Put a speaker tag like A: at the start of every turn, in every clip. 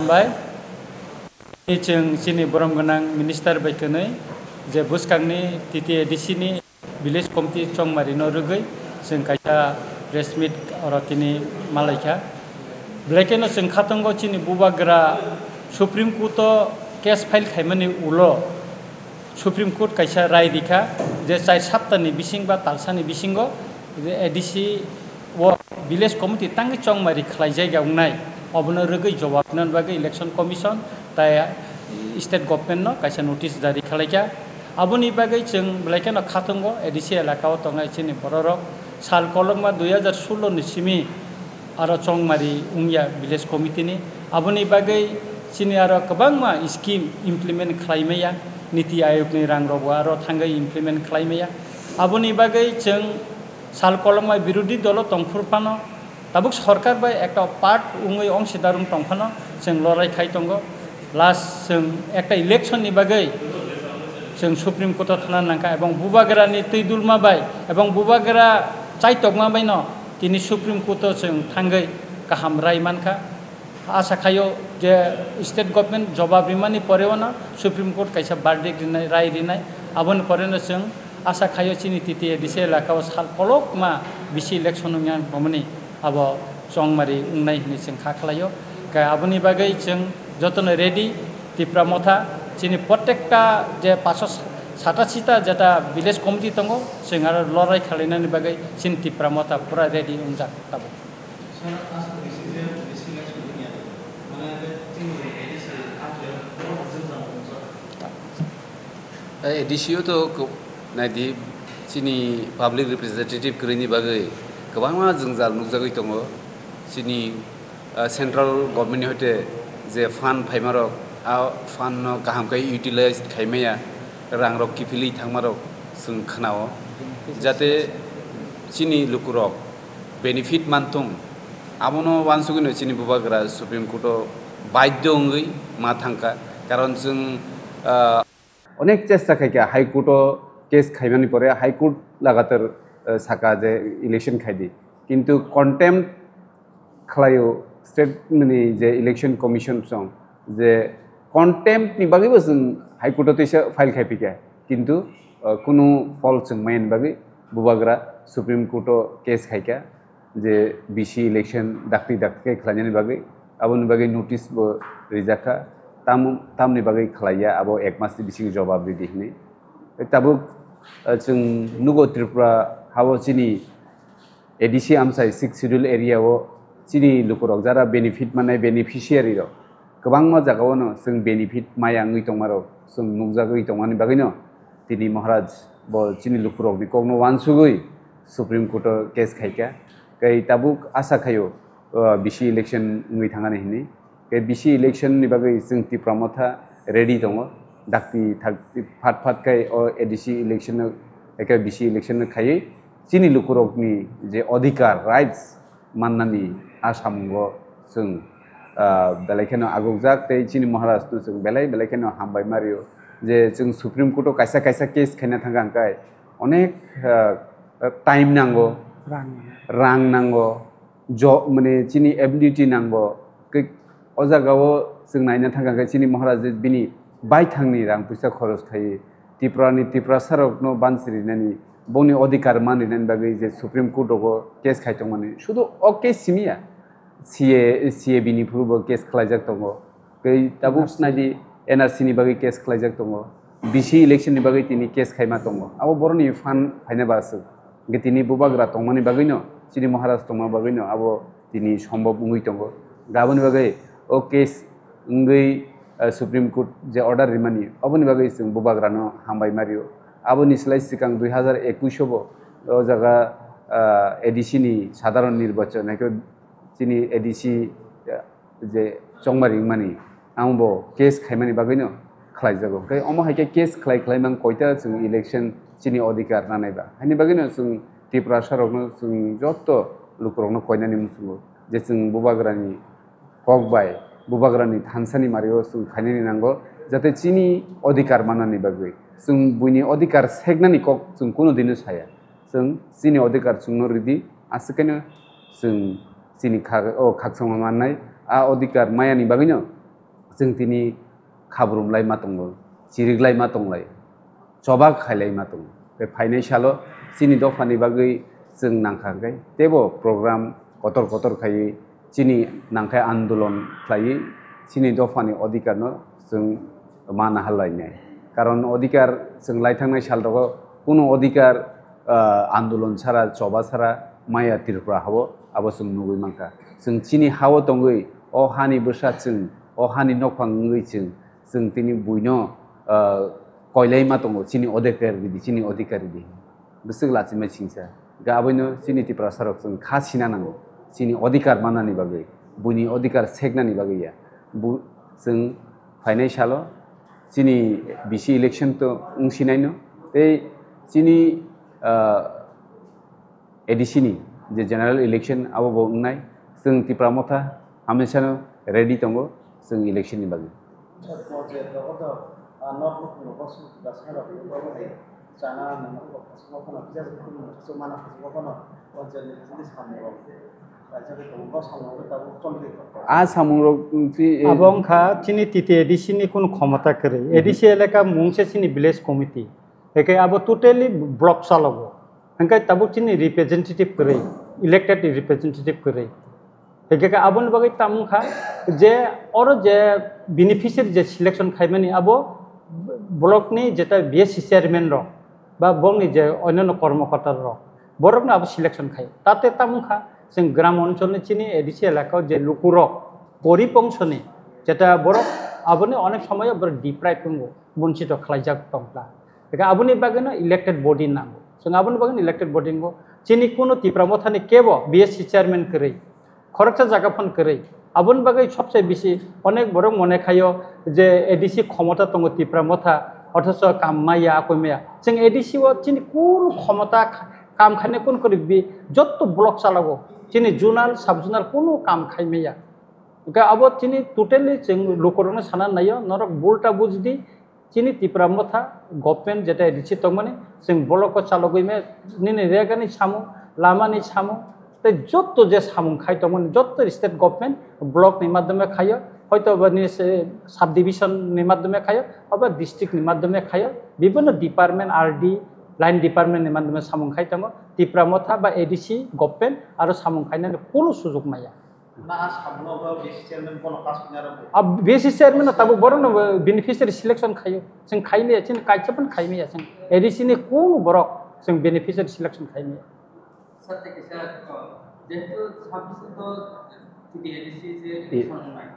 A: Bye जों जोंनि बरम गोनां मिनिस्टार बायखोनै जे बुसखांनि TTADC नि भिलेज कमिटि चंमारिनो रुगै जों खायसा प्रेस मिट अरतिनि मालायखा ब्लेकेनो जों खातंगो चिनि बुबाग्रा सुप्रीम कोर्ट केस फाइल खायमानि उलो सुप्रीम कोर्ट कैसा राय दिखा जे चार सप्ताहनि बिसिं बा तालसानि बिसिंगो ADC वो भिलेज कमिटि तांगे चंमारि खलाय जायगायाव नाय अबनो रुगै जवाब नन बागै इलेक्शन कमिशन ताय स्टेट गवर्नमेंट नो कैसा नोटिस जारी खालायका अबनि बागै जों ब्लेकेनो खातंगो ADC एलाकाव तंगाय चिनि बररक साल कलंमा 2016 नि सिमि आरो चंमारि उंया भिलेज कमिटि नि अबनि बागै चिनि आरो गोबांमा स्कीम इमप्लिमेंट खालायमाया नीति आयोग नि रां रबो आरो थांगै इमप्लिमेंट खालायमाया अबनि बागै जों साल कलंमा विरोधी दल तंफुरफानो ताबुक सरकार बाय एक पार्ट उंगै अंशदारुं तंफानो जों लराय खायतंगो लास्ट जों एक इलेक्शन नि बागै जों सुप्रीम कोर्ट थाना नांका एवं बुबागरानि तैदुलमा बाय एवं बुबागरा चाइतकमा बाय न तिनि सुप्रीम कोर्ट जों थांगै गाहाम राय मानखा आशा खायो जे स्टेट गवर्नमेंट जवाब रिमानि परेवना सुप्रीम कोर्ट कैसा बार्डिक दिनाय राय दिनाय आबन परेनो जों आशा खायो चिनि TTADC एलाकाव साल कलक मा बिसि इलेक्शन उंया बमनि अब चंमारि उंनाय नि जों खाखलायो का आबनि बागै जों जतन रेडी तिप्रा मथा चिनि प्रत्येकटा जे 587टा जेटा भिलेज कमिटि दंगो जों आरो लराय खालायनायनि बागै चिनि तिप्रा मथा पुरा रेडी उंजा ताबो
B: ADC तो नायदि चिनि पब्लिक रिप्रेजेंटेटिव करैनि बागै गोबांमा जों जाल नुजागै दङ चिनि सेंट्रल गवर्नमेंट हते जे फान्ड फाइमारक आ फान्ड न गाहामकै इउटिलाइज खायमाया रां रक किफिलि थांमारक जों खोनाओ जाते चिनि लुकुरक बेनिफिट मानथं आबनो वानसुगिनो चिनि बुबाग्रा सुप्रीम कोर्ट बाध्य अंगै मा थांका कारण जों अनेक चेष्टा खायका हाई कोर्ट केस खायमानि परे हाई कोर्ट लगातार साका जे इलेक्शन खायदि किंतु कन्टेम्प्ट खालायो स्टेट नि जे इलेक्शन कमिशन सं जे कन्टेम्प्ट नि बागैबो जों हाई कोर्ट तैसे फाइल खायफिका किंतु कुनु फल जों माइन बागै बुबाग्रा सुप्रीम कोर्ट केस खायका जे BC इलेक्शन दाख्ति खालायनायनि बागै आबोनि बागै नोटिस बो रिजाखा तामनि बागै खालाया आबो एक मासनि बिसिं जवाब दिहनि ताबो जों नुगो त्रिपुरा हावो चिनि ADC आमसाय 6 शेड्यूल एरिया वो चिनि लुकुरक जारा बेनिफिट माने बेनिफिशियारि रो गोबां मा जागावनो जों बेनिफिट माया ngै तंमारो जों नुजागै तंमानि बागैनो तिनि महाराज बो चिनि लुकुरक नि कगनो वानसुगै सुप्रीम कोर्ट केस खायका कै ताबुक आशा खायो BC इलेक्शन ngै थांगानि हिनि कै BC इलेक्शन नि बागै जों तिप्रामथा रेडी दङ दाक्ति फाट कै ADC इलेक्शन एका BC इलेक्शन खायै चिनि लुकुरकनि जे अधिकार राइट्स माननानि आसामगो जों बेलायखेनो आगुजाक तै चिनि महाराज तो जों बेलायखेनो हामबाय मारियो जे जों सुप्रीम कोर्ट कैसा केस खायना थांगांखाय अनेक टाइम नांगो रां नांगो माने चिनि एबिलिटी नांगो अजागावो जों नायना थांगांखाय चिनि महाराज बिनि बायथांनि रां फैसा खरस थायो तिप्रा सारकनो बानसिरिनानि बनि अधिकार मानिनायनि बागै जे सुप्रीम कोर्टआव केस खायतंमानि शुधु अ केस सिमिया CAB नि फुरबो केस खालायजाक दङ बै ताबु नायदि NRC नि बागै केस खालायजाक दङ BC इलेक्शन नि बागै तिनि केस खायमा दङ आबो बरनि फान फायनाबासो तिनि बुबाग्रा तंमानि बागैनो चिनि महाराज तंमा बागैनो आबो तिनि सम्भव उंगै दङ गाबोन बागै अ केस उंगै सुप्रीम कोर्ट जे अर्डर रिमानि अबनि बागै जों बुबाग्रानो हामबाय मारियो आबोनि स्लाइ सिगां 2021 बो जागा ADC नि साधारण निर्वाचन एखो चिनि ADC जे चंमारि मानि आंबो केस खायमानि बागैनो खालायजागो कै अमा हायके केस खालायमां कयता जों इलेक्शन चिनि अधिकार नानायबा हायनि बागैनो जों तिप्रा सारकनो जों जत्त लुकुरकनो कयनानि मुसुगो जे जों बुबाग्रानि ककबाय बुबाग्रानि थानसानि मारियो जों खायनानि नांगो जाते चिनि अधिकार माननानि बागै जों बुइनि अधिकार सेगनानि कक जों कोनो दिनो साया जों चिनि अधिकार सुंनो रिदि आसकेनो जों चिनि खागसंमा माननाय आ अधिकार मायानि बागैनो जों दिनै खाब्रुमलाय मा दङ जिरिग्लाय मा दंलाय जबा खायलाय मा दङ बे फाइनान्सियाल चिनि दफानि बागै जों नांखाखै तेबो प्रग्राम कतर कतर खायै चिनि नांखाय आन्दोलन खायै चिनि दफानि अधिकारनो जों मान हालायनाय कारण अधिकार जों लायथांनाय सालदाव कोनो अधिकार आन्दोलन सारा जबा सारा माया तिरफ्रा हावो आबो जों नुगै मांखा जों चिनि हावो दङै अ हानि बोसा जों अ हानि नखाङै जों दिनै बुइनो कयलाय मा दङ चिनि अधिकार बिदि चिनि अधिकार बिदि बिसोर लाचिमा सिंसा गाबैनो चिनि तिप्रा सारक जों खासिना नांगौ चिनि अधिकार मानानि बागै बुनि अधिकार सेगनानि बागैया जों फाइनान्सियाल चिनि बिसि इलेक्शन तो उंसिनायनो बे चिनि एडिसिनि जे जेनेरेल इलेक्शन आबो उंनाय जों तिप्रा मथा हमेशानो रेडी दङ जों इलेक्शननि बागै
A: abong kha chini titi edisi ni kun khomata kare edisi elaka mungse chini village committee ekai abo totally block chalago hankai tabu chini representative kare elected representative kare ekai abon bagai tamung kha je oro je beneficiary je selection khaimani abo block ni jeta BSc chairman ro ba bongni je onyono কর্মকর্তা ro borok na abo selection khai tate tamung kha जों ग्राम অঞ্চলनि চিনি ADC এলাকাও যে লুকুরক পরিপংশনে যেটা বড় আবনি অনেক সময় বড় ডিপ্রাইভিং বঞ্চিত খালাইজাক টংলা এটা আবনি বাগেনো ইলেক্টেড বডি নাঙ্গো जों আবনি বাগেনো ইলেক্টেড বডি নাঙ্গো চিনি কোনো তিপ্রামথানি কেব বিএসসি চেয়ারম্যান করে খরচা জায়গাফোন করে আবনি বাগে সবচেয়ে বেশি অনেক বড় মনে খায় যে এডিসি ক্ষমতা দङ তিপ্রামথা অথচ কামাইয়া কইমায়া जों এডিসি ও চিনি কোন ক্ষমতা কাম খানে কোন করে যত ব্লক চালাবো চিনি জোনাল সাব জোনাল কোনো কাম খাইমেয়া ওকে আবো চিনি টোটালি जों লোকরনে সানা নাইও নরক বুলটা বুঝদি চিনি তিপ্রামথা গভর্নমেন্ট যেটা এডিসি তো মানে जों ব্লক চালগইমে নিনে রেগানি সামু লামানি সামু তে যত যে সামু খাই তো মানে যত স্টেট গভর্নমেন্ট ব্লক নি মাধ্যমে খায় হয়তো সাব ডিভিশন নি মাধ্যমে খায় অবা ডিস্ট্রিক্ট নি মাধ্যমে খায় বিভিন্ন ডিপার্টমেন্ট আরডি লাইন ডিপার্টমেন্ট এর মাধ্যমে সামুং খাইতাম তিপ্রামথা বা এডিসি গভর্নমেন্ট আর সামুং খাইনার কোনো সুযোগ মাইয়া
C: না সামনো বা বিসি চেয়ারম্যান কোন কাজ কিনার
A: अब বিসি চেয়ারম্যান তাবো বরন বেনিফিশিয়ারি সিলেকশন খাইयो जों खाइले चिन काइचपन खाइमेया जों एडिसि नि कोन बरक जों बेनिफिशियारि सिलेक्शन खाइमेया
D: सत्य के साथ जेहेतु 26 तो टीडी एडिसि जे इलेक्शन नाय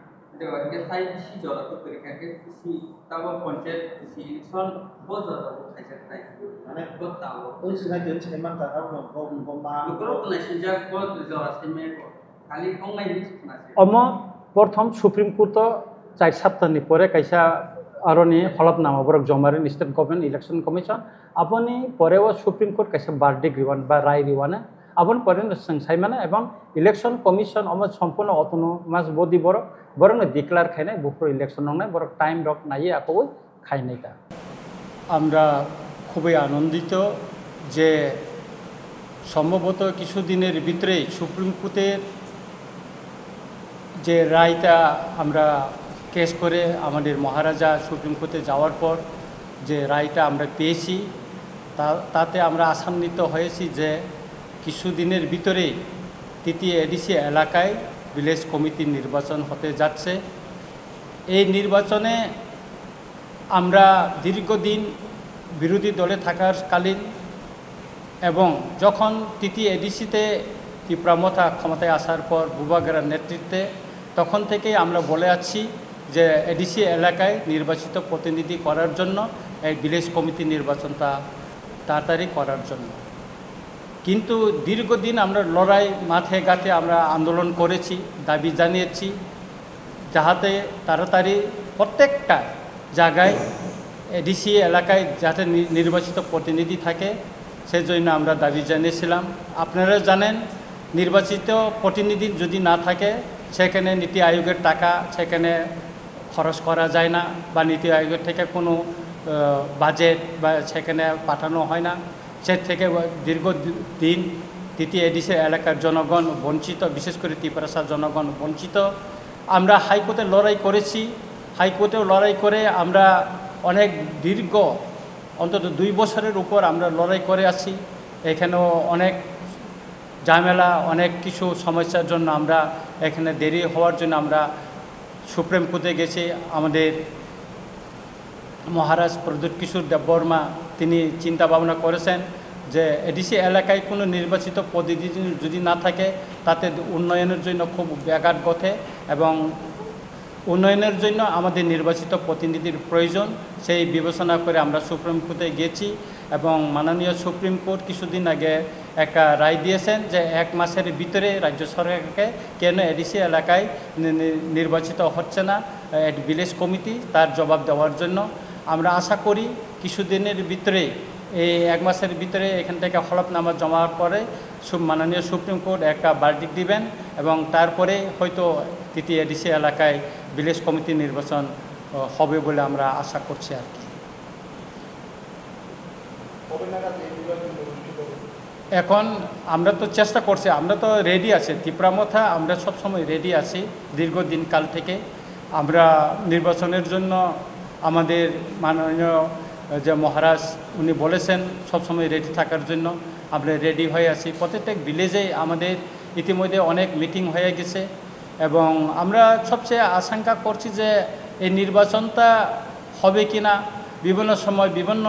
D: जो के थाई बिसि जलातो परीक्षा के बिसि ताबो पंचायत बिसि इलेक्शन बहुत ज्यादा खाइजा खाइ माने बताओ
C: ওই সিনা দিন সেমান টাকা বম্বা
D: लुकरो कलेक्शन जा बहुत जरा से में खाली ऑनलाइन खानासे
A: अम प्रथम सुप्रीम कोर्ट 4 सप्ताहनि परे काइसा आरोनि हलफनामा बरक जमारे स्टेट गभर्नमेंट इलेक्शन कमिशन अपनी परे वो सुप्रीम कोर्ट काइसा बार्डिक रिवान बा राय रिवाना अपन परे संसाय माने एवं इलेक्शन कमिशन अम सम्पूर्ण अटोनोमास बडी बरक बरक डिक्लेयर खाइनाय बुफ्रो इलेक्शन नंनाय बरक टाइम रक नायै आको खाइनायता আমরা খুবই আনন্দিত যে সম্ভবত কিছুদিনের ভিতরে সুপ্রিম কোর্টের যে রায়টা আমরা কেস করে আমাদের মহারাজা সুপ্রিম কোর্টে যাওয়ার পর যে রায়টা আমরা পেয়েছি তাতে আমরা আশান্বিত হয়েছি যে কিছুদিনের ভিতরে তৃতীয় এডিসি এলাকায় ভিলেজ কমিটির নির্বাচন হতে যাচ্ছে এই নির্বাচনে আমরা দীর্ঘদিন বিরোধী দলে থাকার কালীন এবং যখন তৃতীয় এডিসিতে তিপ্রামথা ক্ষমতায় আসার পর বুবাগেরার নেতৃত্বে তখন থেকেই আমরা বলে আছি যে এডিসি এলাকায় নির্বাচিত প্রতিনিধি করার জন্য এই ভিলেজ কমিটি নির্বাচনটা তাড়াতাড়ি করার জন্য কিন্তু দীর্ঘদিন আমরা লড়াই মাঠে ঘাটে আমরা আন্দোলন করেছি দাবি জানিয়েছি যাতে তাড়াতাড়ি প্রত্যেকটা জায়গায় এডিসি এলাকায় যাতে নির্বাচিত প্রতিনিধি থাকে সেজন্য আমরা দাবি জানিয়েছিলাম আপনারা জানেন নির্বাচিত প্রতিনিধি যদি না থাকে সেখানে নীতি আয়োগের টাকা সেখানে খরচ করা যায় না বা নীতি আয়োগের থেকে কোনো বাজেট বা সেখানে পাঠানো হয় না সে থেকে দীর্ঘদিন তৃতীয় এডিসি এলাকার জনগণ বঞ্চিত বিশেষ করে তিপ্রাসার জনগণ বঞ্চিত আমরা হাইকোর্টে লড়াই করেছি হাইকোর্টেও লড়াই করে আমরা অনেক দীর্ঘ অন্তত 2 বছরের উপর আমরা লড়াই করে আছি। এখানেও অনেক ঝামেলা, অনেক কিছু সমস্যার জন্য আমরা এখানে দেরি হওয়ার জন্য আমরা সুপ্রিম কোর্টে গেছি। আমাদের মহারাজ প্রদ্যুৎ কিশোর দেববর্মা তিনি চিন্তা ভাবনা করেছেন যে এডিসি এলাকায় কোনো নির্বাচিত প্রতিনিধি যদি না থাকে তাতে উন্নয়নের জন্য খুব ব্যাঘাত ঘটে এবং উন্নয়নের জন্য আমাদের নির্বাচিত প্রতিনিধির প্রয়োজন। সেই বিবেচনা করে আমরা সুপ্রিম কোর্টে গেছি এবং মাননীয় সুপ্রিম কোর্ট কিছুদিন আগে একটা রায় দিয়েছেন যে 1 মাসের ভিতরে রাজ্য সরকারকে কেন এডিসি এলাকায় নির্বাচিত হচ্ছে না ভিলেজ কমিটি তার জবাব দেওয়ার জন্য। আমরা আশা করি কিছুদিনের ভিতরে এই 1 মাসের ভিতরে এখান থেকে হলফনামা জমার পরে মাননীয় সুপ্রিম কোর্ট একটা ভার্ডিক্ট দিবেন এবং তারপরে হয়তো তৃতীয় এডিসি এলাকায় ভিলেজ কমিটি নির্বাচন হবে বলে আমরা আশা করছি আর কি। এখন আমরা তো চেষ্টা করছি, আমরা তো রেডি আছি তীব্রামথা, আমরা সবসময় রেডি আছি দীর্ঘদিন কাল থেকে। আমরা নির্বাচনের জন্য আমাদের মাননীয় যে মহারাজ উনি বলেছেন সবসময় রেডি থাকার জন্য, আমরা রেডি হয়ে আছি। প্রত্যেক ভিলেজে আমাদের ইতিমধ্যে অনেক মিটিং হয়ে গেছে এবং আমরা সবচেয়ে আশঙ্কা করছি যে এই নির্বাচনটা হবে কি না। বিভিন্ন সময় বিভিন্ন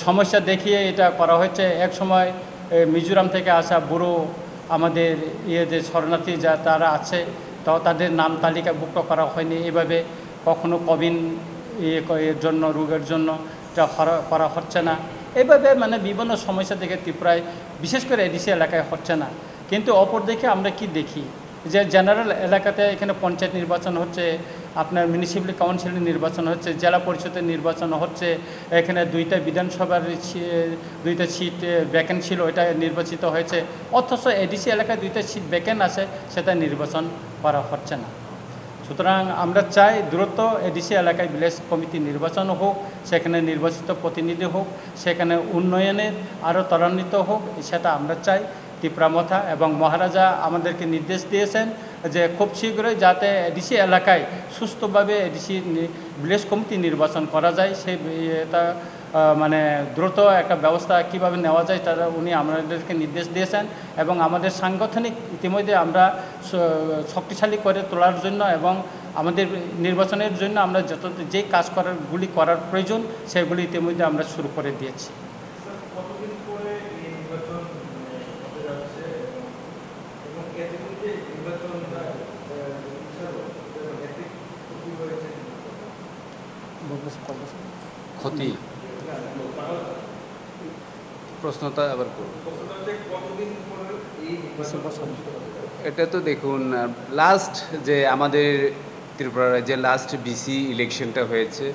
A: সমস্যা দেখিয়ে এটা করা হয়েছে। এক সময় মিজোরাম থেকে আসা বুড়ো আমাদের যে শরণার্থী যা তারা আছে তো তাদের নাম তালিকাভুক্ত করা হয়নি। এভাবে কখনো কবিন এর জন্য রোগের জন্য যা করা হচ্ছে না। এইভাবে মানে বিভিন্ন সমস্যা থেকে ত্রিপুরায় বিশেষ করে এডিসি এলাকায় হচ্ছে না। কিন্তু অপর দিকে আমরা কি দেখি যে জেনারেল এলাকাতে এখানে পঞ্চায়েত নির্বাচন হচ্ছে, আপনার মিউনিসিপ্যাল কাউন্সিলের নির্বাচন হচ্ছে, জেলা পরিষদের নির্বাচন হচ্ছে, এখানে 2টা বিধানসভার 2টা সিট ভ্যাকেন্ট ছিল এটা নির্বাচিত হয়েছে, অথচ এডিসি এলাকায় 2টা সিট ভ্যাকেন্ট আছে সেটা নির্বাচন করা হচ্ছে না। সুতরাং আমরা চাই দ্রুত এডিসি এলাকায় ভিলেজ কমিটি নির্বাচন হোক, সেখানে নির্বাচিত প্রতিনিধি হোক, সেখানে উন্নয়নের আরও ত্বরান্বিত হোক, সেটা আমরা চাই তীব্রামথা। এবং মহারাজা আমাদেরকে নির্দেশ দিয়েছেন যে খুব শীঘ্রই যাতে এডিসি এলাকায় সুস্থভাবে এডিসি ভিলেজ কমিটি নির্বাচন করা যায়, সেই এটা মানে দ্রুত একটা ব্যবস্থা কিভাবে নেওয়া যায় তারা উনি আমাদেরকে নির্দেশ দিয়েছেন। এবং আমাদের সাংগঠনিক ইতিমধ্যে আমরা শক্তিশালী করে তোলার জন্য এবং আমাদের নির্বাচনের জন্য আমরা যে কাজ গুলি করার প্রয়োজন সেগুলি ইতিমধ্যে আমরা শুরু করে দিয়েছি।
B: ক্ষতি প্রশ্নটা আবার এটা তো দেখুন লাস্ট যে আমাদের ত্রিপুরা রাজ্যে লাস্ট বিসি ইলেকশনটা হয়েছে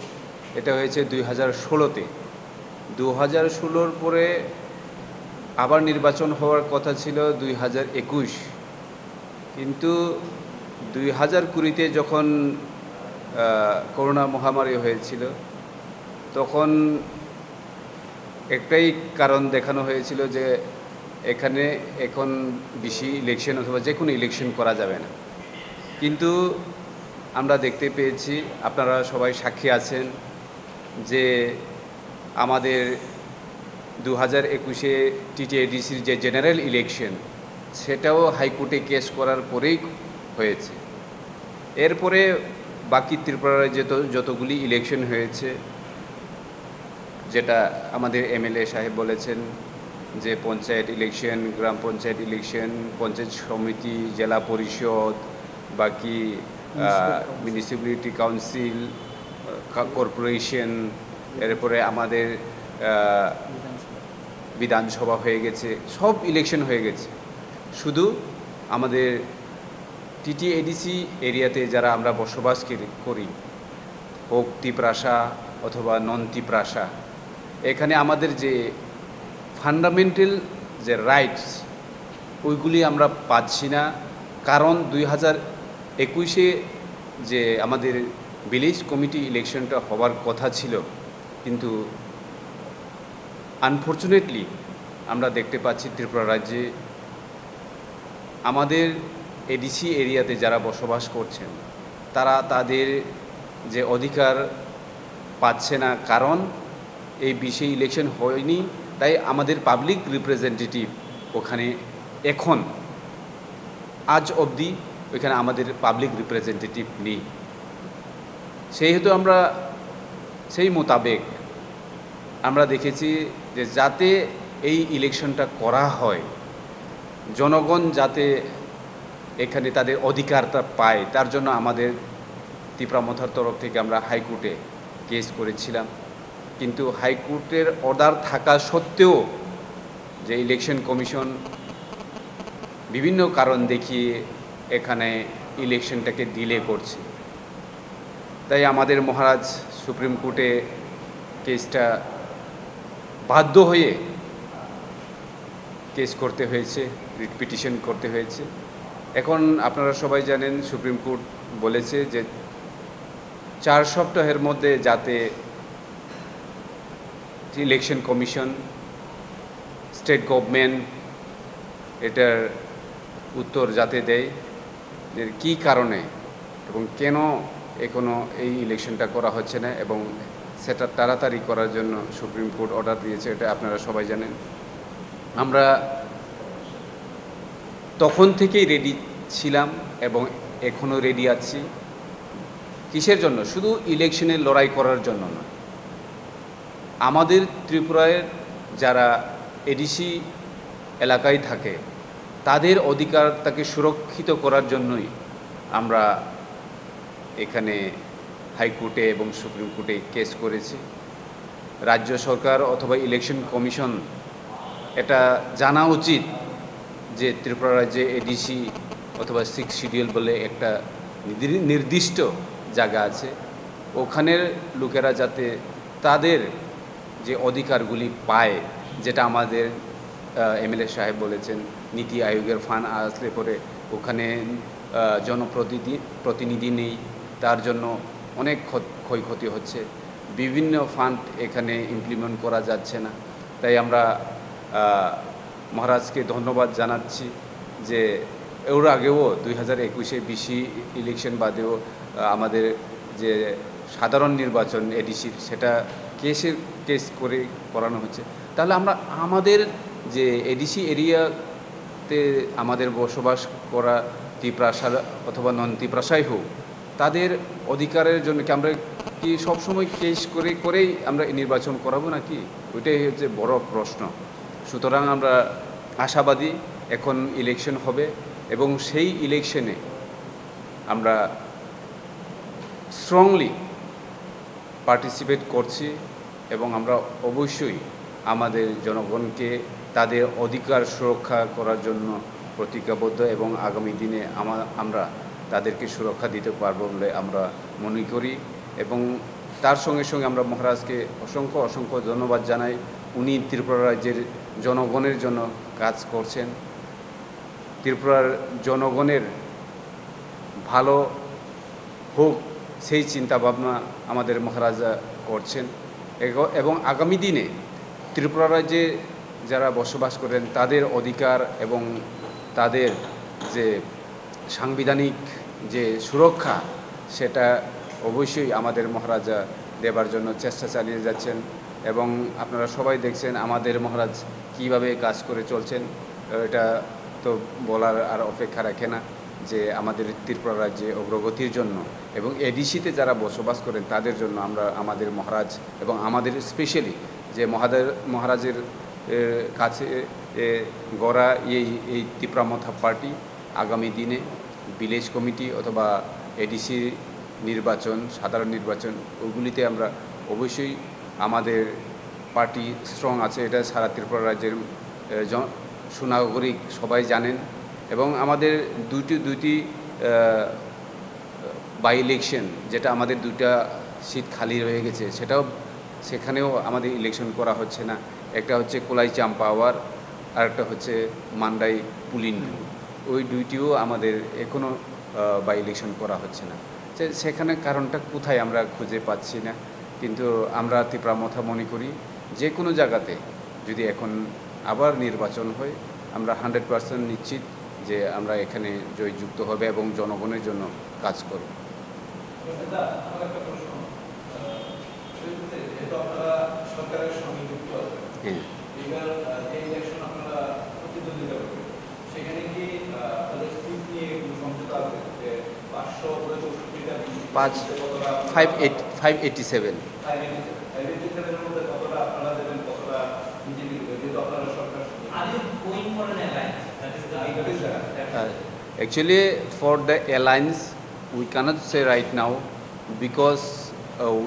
B: এটা হয়েছে 2016-তে। 2016-র পরে আবার নির্বাচন হওয়ার কথা ছিল 2021, কিন্তু 2020-তে যখন করোনা মহামারী হয়েছিল তখন একটাই কারণ দেখানো হয়েছিল যে এখানে এখন বেশি ইলেকশন অথবা যে কোনো ইলেকশন করা যাবে না। কিন্তু আমরা দেখতে পেয়েছি, আপনারা সবাই সাক্ষী আছেন যে আমাদের 2021-এ টিটিএডিসির যে জেনারেল ইলেকশন সেটাও হাইকোর্টে কেস করার পরেই হয়েছে। এরপরে বাকি ত্রিপুরা রাজ্যে যতগুলি ইলেকশন হয়েছে, যেটা আমাদের এমএলএ সাহেব বলেছেন যে পঞ্চায়েত ইলেকশন, গ্রাম পঞ্চায়েত ইলেকশন, পঞ্চায়েত সমিতি, জেলা পরিষদ, বাকি মিউনিসিপ্যালিটি কাউন্সিল, কর্পোরেশন, এরপরে আমাদের বিধানসভা হয়ে গেছে, সব ইলেকশন হয়ে গেছে। শুধু আমাদের টিটিএডিসি এরিয়াতে যারা আমরা বসবাস করি, হোক তিপ্রাসা অথবা নন তিপ্রাসা, এখানে আমাদের যে ফান্ডামেন্টাল যে রাইটস ওইগুলি আমরা পাচ্ছি না। কারণ 2021-এ যে আমাদের ভিলেজ কমিটি ইলেকশনটা হওয়ার কথা ছিল, কিন্তু আনফর্চুনেটলি আমরা দেখতে পাচ্ছি ত্রিপুরা রাজ্যে আমাদের এডিসি এরিয়াতে যারা বসবাস করছেন তারা তাদের যে অধিকার পাচ্ছে না, কারণ এই বিষয়ে ইলেকশন হয়নি, তাই আমাদের পাবলিক রিপ্রেজেন্টেটিভ ওখানে এখন আজ অবধি ওইখানে আমাদের পাবলিক রিপ্রেজেন্টেটিভ নেই। সেহেতু আমরা সেই মোতাবেক আমরা দেখেছি যে যাতে এই ইলেকশনটা করা হয়, জনগণ যাতে এখানে তাদের অধিকারটা পায়, তার জন্য আমাদের তিপ্রামথার তরফ থেকে আমরা হাইকোর্টে কেস করেছিলাম। কিন্তু হাইকোর্টের অর্ডার থাকা সত্ত্বেও যে ইলেকশন কমিশন বিভিন্ন কারণ দেখিয়ে এখানে ইলেকশনটাকে ডিলে করছে, তাই আমাদের মহারাজ সুপ্রিম কোর্টে কেসটা বাধ্য হয়ে কেস করতে হয়েছে, রিট পিটিশন করতে হয়েছে। এখন আপনারা সবাই জানেন সুপ্রিম কোর্ট বলেছে যে 4 সপ্তাহের মধ্যে যাতে ইলেকশন কমিশন, স্টেট গভর্নমেন্ট এটার উত্তর যাতে দেয় যে কী কারণে এবং কেন এখনও এই ইলেকশনটা করা হচ্ছে না, এবং সেটা তাড়াতাড়ি করার জন্য সুপ্রিম কোর্ট অর্ডার দিয়েছে, এটা আপনারা সবাই জানেন। আমরা তখন থেকেই রেডি ছিলাম এবং এখনও রেডি আছি। কিসের জন্য? শুধু ইলেকশনে লড়াই করার জন্য না, আমাদের ত্রিপুরায় যারা এডিসি এলাকায় থাকে তাদের অধিকারটাকে সুরক্ষিত করার জন্যই আমরা এখানে হাইকোর্টে এবং সুপ্রিম কোর্টে কেস করেছি। রাজ্য সরকার অথবা ইলেকশন কমিশন এটা জানা উচিত যে ত্রিপুরা রাজ্যে এডিসি অথবা 6 শিডিউল বলে একটা নির্দিষ্ট জায়গা আছে, ওখানের লোকেরা যাতে তাদের যে অধিকারগুলি পায়, যেটা আমাদের এমএলএ সাহেব বলেছেন নীতি আয়োগের ফান্ড আসলে পরে ওখানে জনপ্রতিনিধি নেই, তার জন্য অনেক ক্ষয়ক্ষতি হচ্ছে, বিভিন্ন ফান্ড এখানে ইমপ্লিমেন্ট করা যাচ্ছে না। তাই আমরা মহারাজকে ধন্যবাদ জানাচ্ছি যে এর আগেও 2021-এ বিসি ইলেকশন বাদেও আমাদের যে সাধারণ নির্বাচন এডিসির সেটা কেস করে করানো হচ্ছে। তাহলে আমরা আমাদের যে এডিসি এরিয়াতে আমাদের বসবাস করা তিপ্রাসা অথবা নন তিপ্রাসাই হোক, তাদের অধিকারের জন্য কি আমরা কি সবসময় কেস করেই আমরা নির্বাচন করাবো নাকি? ওইটাই হচ্ছে বড় প্রশ্ন। সুতরাং আমরা আশাবাদী এখন ইলেকশন হবে এবং সেই ইলেকশনে আমরা স্ট্রংলি পার্টিসিপেট করছি এবং আমরা অবশ্যই আমাদের জনগণকে তাদের অধিকার সুরক্ষা করার জন্য প্রতিজ্ঞাবদ্ধ এবং আগামী দিনে আমরা তাদেরকে সুরক্ষা দিতে পারবো বলে আমরা মনে করি। এবং তার সঙ্গে সঙ্গে আমরা মহারাজকে অসংখ্য ধন্যবাদ জানাই। উনি ত্রিপুরা রাজ্যের জনগণের জন্য কাজ করছেন, ত্রিপুরার জনগণের ভালো হোক সেই চিন্তাভাবনা আমাদের মহারাজা করছেন এবং আগামী দিনে ত্রিপুরা রাজ্যে যারা বসবাস করেন তাদের অধিকার এবং তাদের যে সাংবিধানিক যে সুরক্ষা সেটা অবশ্যই আমাদের মহারাজা দেবার জন্য চেষ্টা চালিয়ে যাচ্ছেন। এবং আপনারা সবাই দেখছেন আমাদের মহারাজ কিভাবে কাজ করে চলছেন, এটা তো বলার আর অপেক্ষা রাখে না যে আমাদের ত্রিপুরা রাজ্যে অগ্রগতির জন্য এবং এডিসিতে যারা বসবাস করেন তাদের জন্য আমরা আমাদের মহারাজ এবং আমাদের স্পেশালি যে মহারাজের কাছে গড়া এই তিপ্রামথা পার্টি আগামী দিনে ভিলেজ কমিটি অথবা এডিসি নির্বাচন, সাধারণ নির্বাচন, ওইগুলিতে আমরা অবশ্যই আমাদের পার্টি স্ট্রং আছে, এটা সারা ত্রিপুরা রাজ্যের সুনাগরিক সবাই জানেন। এবং আমাদের দুইটি বাই ইলেকশন, যেটা আমাদের 2টা সিট খালি রয়ে গেছে, সেখানেও আমাদের ইলেকশন করা হচ্ছে না। একটা হচ্ছে কোলাই চাম্পাওয়ার আর একটা হচ্ছে মান্ডাই পুলিন, ওই দুইটিও আমাদের এখনও বাই ইলেকশন করা হচ্ছে না। সেখানে কারণটা কোথায় আমরা খুঁজে পাচ্ছি না, কিন্তু আমরা তিপ্রামথা মনে করি যে কোনো জায়গাতে যদি এখন আবার নির্বাচন হয় আমরা 100% নিশ্চিত যে আমরা এখানে জয়যুক্ত হবে এবং জনগণের জন্য কাজ করব। পাঁচ 587 actually for the alliance we cannot say right now because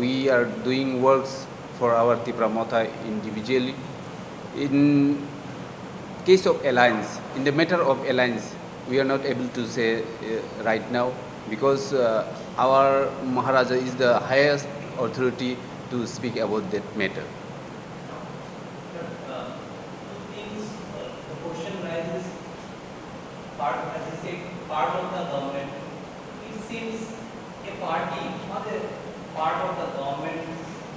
B: we are doing works for our Tripura Motha individually. In case of alliance, in the matter of alliance, we are not able to say right now because our Maharaja is the highest authority to speak about that matter.
E: The question rises, part of the government. It seems a party or a part of the government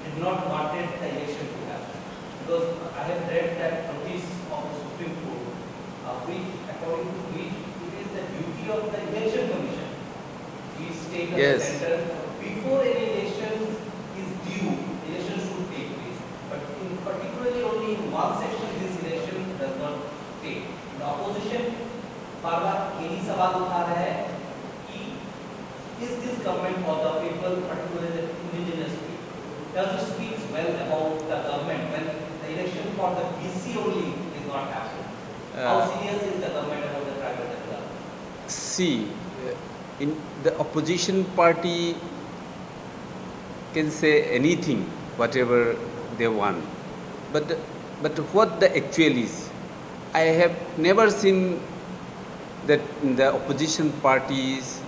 E: did not wanted the election to happen because I have read that notice of the Supreme Court, which according to which it is the duty of the election commission. We state at the center before any election is due, election should take place. But in particularly only in one section this election does not take. The opposition बार-बार यही सवाल उठा रहा है कि is this government for the people, particularly the indigenous people? Does it speak well about the government when the election for the BC only is not happening? How serious is the government about the tribal development?
B: See, in the opposition party can say anything, whatever they want, but what the actual is, I have never seen that the opposition parties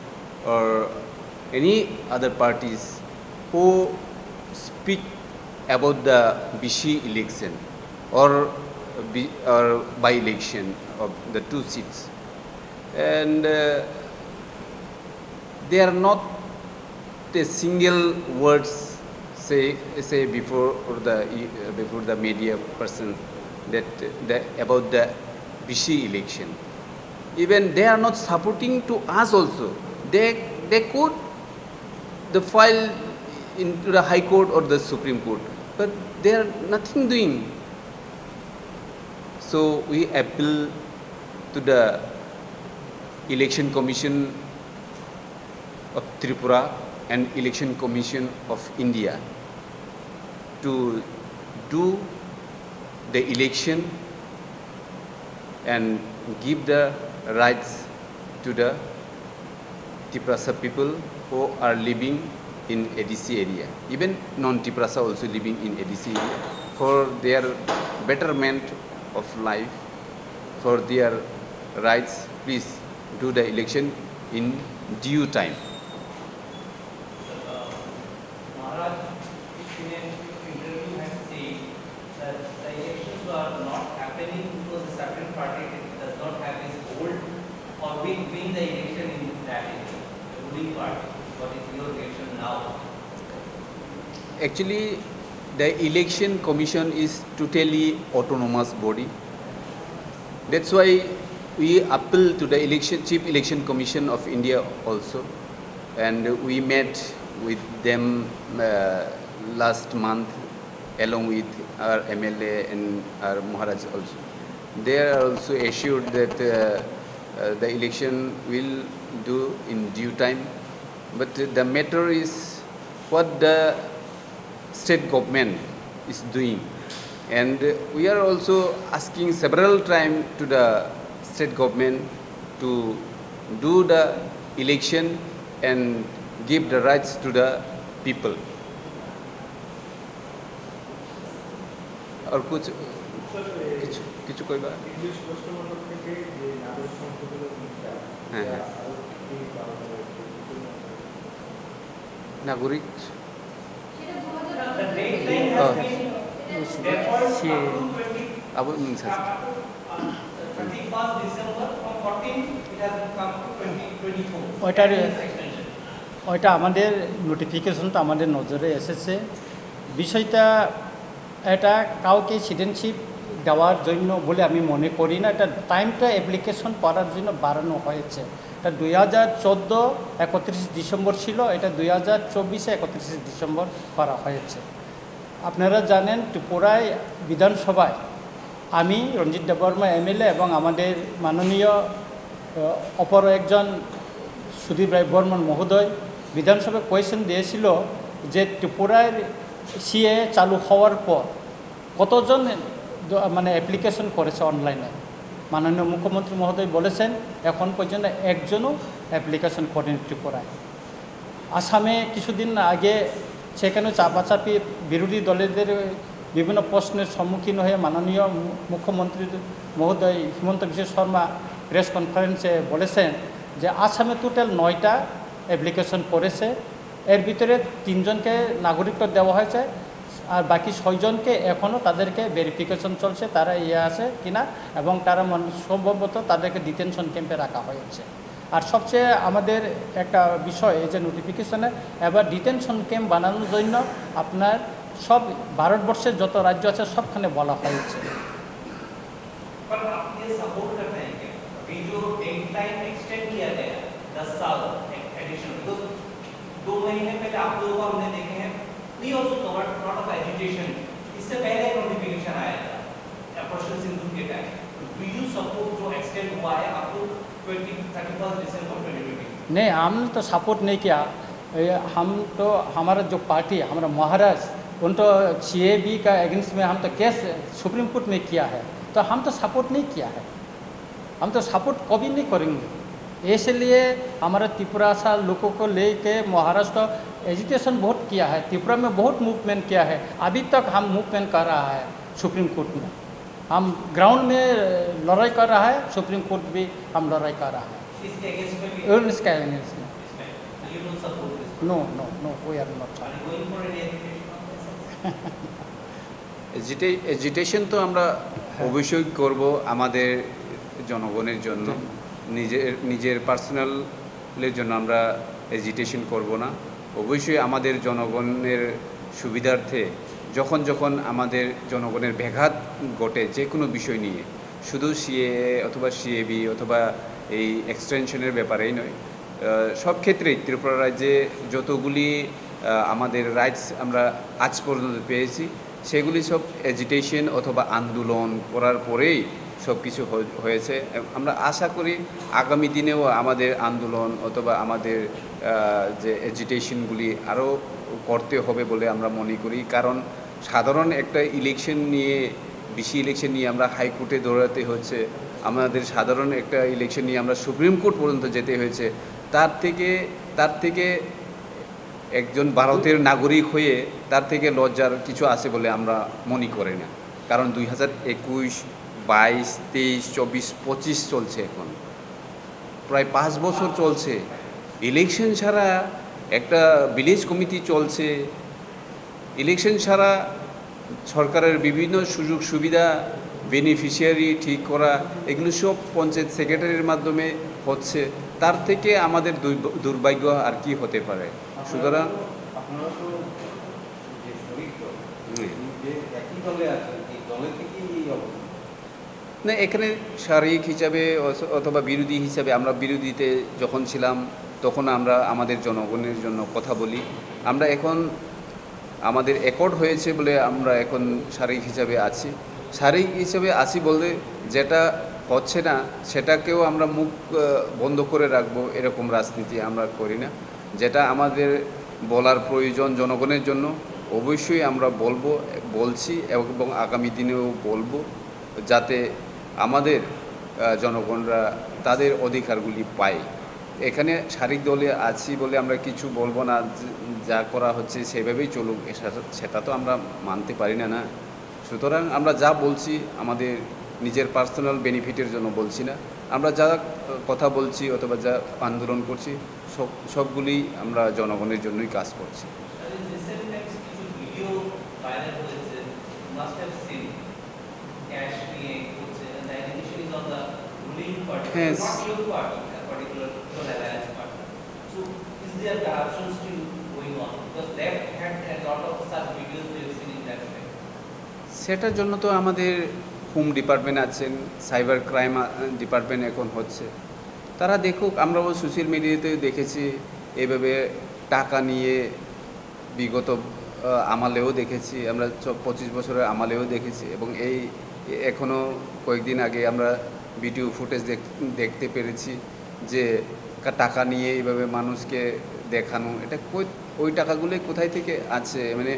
B: or any other parties who speak about the BC election or by-election of the 2 seats, and they are not a single words say before the media person that about the BC election. Even they are not supporting to us also. They could file into the High Court or the Supreme Court, but they are nothing doing. So we appeal to the Election Commission of Tripura and Election Commission of India to do the election and give the rights to the Tiprasa people who are living in ADC area, even non-Tiprasa also living in ADC area, for their betterment of life, for their rights. Please do the election in due time.
E: Maharaj, in an interview has said that the elections are not happening because a certain party does not have its hold or win the election in that area, the ruling party. What is your reaction now?
B: Actually, the election commission is totally autonomous body. That's why we appeal to the Chief Election Commission of India also, and we met with them last month along with our MLA and our Maharaj also. They are also assured that the election will do in due time, but the matter is what the state government is doing, and we are also asking several times to the state government to do the election and give the rights to the people. और कुछ कोई बात नागरिक
E: The deadline has been deferred to
B: अब
E: 31st December from 14 it has come to 2024.
A: ওইটা আমাদের নোটিফিকেশনটা আমাদের নজরে এসেছে। বিষয়টা এটা কাউকে সিটিজেনশিপ দেওয়ার জন্য বলে আমি মনে করি না, এটা টাইমটা অ্যাপ্লিকেশন করার জন্য বাড়ানো হয়েছে। এটা 2014 31 ডিসেম্বর ছিল, এটা 2024 31 ডিসেম্বর করা হয়েছে। আপনারা জানেন ত্রিপুরায় বিধানসভায় আমি রঞ্জিত দেববর্মা এমএলএ এবং আমাদের মাননীয় অপর একজন সুদীপ রায় বর্মন মহোদয় বিধানসভায় কোয়েশ্চেন দিয়েছিল যে ত্রিপুরায় সিএ চালু হওয়ার পর কতজন মানে অ্যাপ্লিকেশন করেছে অনলাইনে। মাননীয় মুখ্যমন্ত্রী মহোদয় বলেছেন এখন পর্যন্ত একজনও অ্যাপ্লিকেশন করেনি ত্রিপুরায়। আসামে কিছুদিন আগে সেখানে চাপাচাপি বিরোধী দলেদের বিভিন্ন প্রশ্নের সম্মুখীন হয়ে মাননীয় মুখ্যমন্ত্রী মহোদয় হিমন্ত বিশ্ব শর্মা প্রেস কনফারেন্সে বলেছেন যে আসামে টোটাল 9টা অ্যাপ্লিকেশন করেছে, এর ভিতরে 3 জনকে নাগরিকত্ব দেওয়া হয়েছে আর বাকি 6 জনকে এখনও তাদেরকে ভেরিফিকেশন চলছে তারা আছে কিনা, এবং তারা সম্ভবত তাদেরকে ডিটেনশন ক্যাম্পে রাখা হয়েছে। আর সবচেয়ে আমাদের একটা বিষয় এই যে নোটিফিকেশনে এবার ডিটেনশন ক্যাম্প বানানোর জন্য আপনার সব ভারতবর্ষের যত রাজ্য আছে সবখানে বলা হয়েছে।
E: पर आप ये सपोर्ट करते हैं क्या अभी जो डेडलाइन एक्सटेंड किया गया 10 साल एडिशन, तो 2 महीने पहले आप लोगों को हमने देखे हैं we also covered lot of education, इससे पहले नोटिफिकेशन आया था ऑपरेशन सिंदूर के टाइम। डू यू सपोर्ट जो एक्सटेंड हुआ है आप लोग 31 दिसंबर 2020?
A: नहीं, हमने तो सपोर्ट नहीं किया। हम तो हमारा जो पार्टी हमारा महाराष्ट्र उन तो सीएबी का अगेंस्ट में हम तो केस सुप्रीम कोर्ट में किया है, तो हम तो सपोर्ट नहीं किया है, हम तो सपोर्ट कभी नहीं करेंगे। इसलिए हमारा त्रिपुरा सा लोगों को लेके महाराष्ट्र एजुकेशन बहुत किया है, त्रिपुरा में बहुत मूवमेंट किया है, अभी तक हम मूवमेंट कर रहा है सुप्रीम कोर्ट में, हम ग्राउंड में लड़ाई कर रहा है, सुप्रीम कोर्ट भी हम लड़ाई कर रहा है
E: इसके अगेंस्ट में भी
A: इसका अगेंस्ट में।
E: you don't support this?
A: No no no, we are not.
E: Are you going for any education?
B: Agitation তো আমরা অবশ্যই করব আমাদের জনগণের জন্য, নিজের পার্সোনালের জন্য আমরা এজিটেশন করব না। অবশ্যই আমাদের জনগণের সুবিধার্থে যখন যখন আমাদের জনগণের ব্যাঘাত ঘটে যে কোনো বিষয় নিয়ে, শুধু সিএ অথবা সিএবি অথবা এই এক্সটেনশনের ব্যাপারেই নয়, সব ক্ষেত্রেই ত্রিপুরা রাজ্যে যতগুলি আমাদের রাইটস আমরা আজ পর্যন্ত পেয়েছি সেগুলি সব এজিটেশন অথবা আন্দোলন করার পরেই সব কিছু হয়েছে। আমরা আশা করি আগামী দিনেও আমাদের আন্দোলন অথবা আমাদের যে এজিটেশনগুলি আরও করতে হবে বলে আমরা মনে করি, কারণ সাধারণ একটা ইলেকশন নিয়ে বেশি ইলেকশন নিয়ে আমরা হাইকোর্টে দৌড়াতে হচ্ছে, আমাদের সাধারণ একটা ইলেকশন নিয়ে আমরা সুপ্রিম কোর্ট পর্যন্ত যেতে হয়েছে, তার থেকে একজন ভারতের নাগরিক হয়ে তার থেকে লজ্জার কিছু আছে বলে আমরা মনে করি না। কারণ 2021, 22, 23, 24, 25 চলছে, এখন প্রায় 5 বছর চলছে, ইলেকশন ছাড়া একটা ভিলেজ কমিটি চলছে, ইলেকশন ছাড়া সরকারের বিভিন্ন সুযোগ সুবিধা বেনিফিশিয়ারি ঠিক করা এগুলো সব পঞ্চায়েত সেক্রেটারির মাধ্যমে হচ্ছে, তার থেকে আমাদের দুর্ভাগ্য আর কি হতে পারে। সুতরাং না, এখানে শারীরিক হিসাবে অথবা বিরোধী হিসাবে, আমরা বিরোধীতে যখন ছিলাম তখন আমরা আমাদের জনগণের জন্য কথা বলি, আমরা এখন আমাদের একর্ড হয়েছে বলে আমরা এখন শারীরিক হিসাবে আছি। শারীরিক হিসাবে আছি বলতে যেটা হচ্ছে না সেটাকেও আমরা মুখ বন্ধ করে রাখবো এরকম রাজনীতি আমরা করি না। যেটা আমাদের বলার প্রয়োজন জনগণের জন্য অবশ্যই আমরা বলছি এবং আগামী দিনেও বলবো, যাতে আমাদের জনগণরা তাদের অধিকারগুলি পায়। এখানে শারীরিক দলে আছি বলে আমরা কিছু বলবো না, যা করা হচ্ছে সেভাবেই চলুক, সেটা তো আমরা মানতে পারি না। সুতরাং আমরা যা বলছি আমাদের নিজের পার্সোনাল বেনিফিটের জন্য বলছি না, আমরা যা কথা বলছি অথবা যা আন্দোলন করছি সবগুলি আমরা জনগণের জন্যই কাজ করছি। হ্যাঁ, সেটার জন্য তো আমাদের হোম ডিপার্টমেন্ট আছেন, সাইবার ক্রাইম ডিপার্টমেন্ট এখন হচ্ছে, তারা দেখুক। আমরাও সোশ্যাল মিডিয়াতে দেখেছি এইভাবে টাকা নিয়ে বিগত আমালেও দেখেছি, আমরা 25 বছরের আমালেও দেখেছি, এবং এই এখনও কয়েকদিন আগে আমরা ভিডিও ফুটেজ দেখতে পেরেছি যে টাকা নিয়ে এইভাবে মানুষকে দেখানো। এটা ওই টাকাগুলো কোথায় থেকে আছে, মানে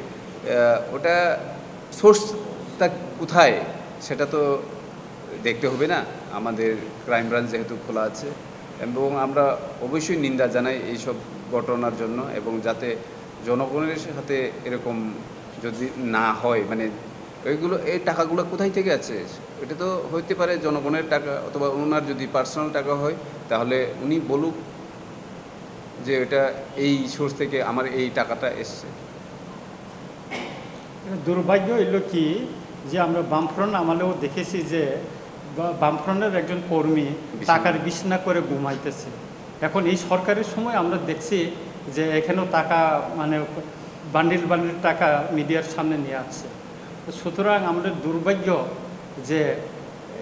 B: ওটা সোর্সটা কোথায় সেটা তো দেখতে হবে না। আমাদের ক্রাইম ব্রাঞ্চ যেহেতু খোলা আছে, এবং আমরা অবশ্যই নিন্দা জানাই এইসব ঘটনার জন্য, এবং যাতে জনগণের সাথে এরকম যদি না হয়, মানে এই টাকাগুলো কোথায় থেকে আছে, এটা তো হইতে পারে জনগণের টাকা, অথবা ওনার যদি পার্সোনাল টাকা হয় তাহলে উনি বলুক যে এটা এই সোর্স থেকে আমার এই টাকাটা এসছে।
A: দুর্ভাগ্য হইল কি যে আমরা বামফ্রন্ট আমলেও দেখেছি যে বামফ্রন্টের একজন কর্মী টাকার বিছনা করে ঘুমাইতেছে। এখন এই সরকারের সময় আমরা দেখছি যে এখানেও টাকা, মানে বান্ডিল বান্ডিল টাকা মিডিয়ার সামনে নিয়ে আসছে। সুতরাং আমাদের দুর্ভাগ্য যে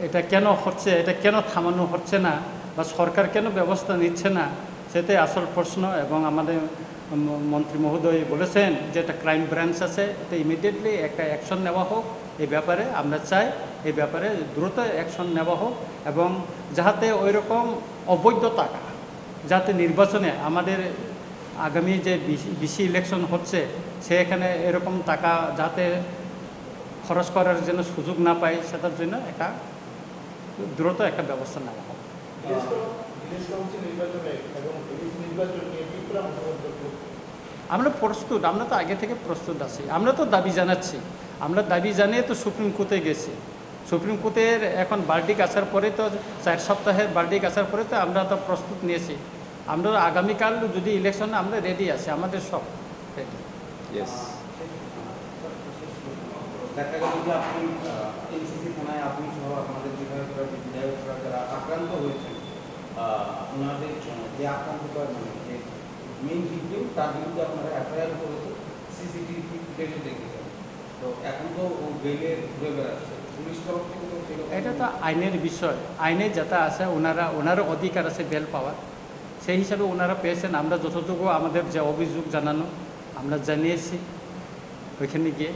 A: এটা কেন হচ্ছে, এটা কেন থামানো হচ্ছে না, বা সরকার কেন ব্যবস্থা নিচ্ছে না, সেটাই আসল প্রশ্ন। এবং আমাদের মন্ত্রী মহোদয় বলেছেন যে একটা ক্রাইম ব্রাঞ্চ আছে, এটা ইমিডিয়েটলি একটা অ্যাকশন নেওয়া হোক এই ব্যাপারে। আমরা চাই এই ব্যাপারে দ্রুত অ্যাকশন নেওয়া হোক, এবং যাতে ওই রকম অবৈধ টাকা যাতে নির্বাচনে আমাদের আগামী যে বিসি ইলেকশন হচ্ছে সেখানে এরকম টাকা যাতে খরচ করার জন্য সুযোগ না পায়, সেটার জন্য একটা দ্রুত একটা ব্যবস্থা নেওয়া হোক। আমরা প্রস্তুত, আমরা তো আগে থেকে প্রস্তুত আছি। আমরা তো দাবি জানাচ্ছি, আমরা দাবি জানিয়ে তো সুপ্রিম কোর্টে গেছি। সুপ্রিম কোর্টের এখন ভার্ডিক্ট আসার পরে তো 4 সপ্তাহের ভার্ডিক্ট আসার পরে তো আমরা তো প্রস্তুত নিয়েছি। আমরা আগামীকাল যদি ইলেকশনে আমরা রেডি আছি, আমাদের সব রেডি।
F: দেখা গেল যে আপনি এনসিসি থানায় আপনি সহ আমাদের বিধায়করা বিধায়করা যারা আক্রান্ত হয়েছেন, ওনাদের যে আক্রান্ত মানে যে মেইন ভিডিও তার বিরুদ্ধে আপনারা এফআইআর করেছে, সিসিটিভি ফুটেজে দেখেছেন। তো এখন তো ও বেলে ঘুরে বেড়াচ্ছে, পুলিশ তরফ থেকে তো
A: এটা তো আইনের বিষয়, আইনে যেটা আছে ওনারও অধিকার আছে বেল পাওয়ার, সেই হিসাবে ওনারা পেয়েছেন। আমরা যতটুকু আমাদের যে অভিযোগ জানানো আমরা জানিয়েছি ওইখানে গিয়ে।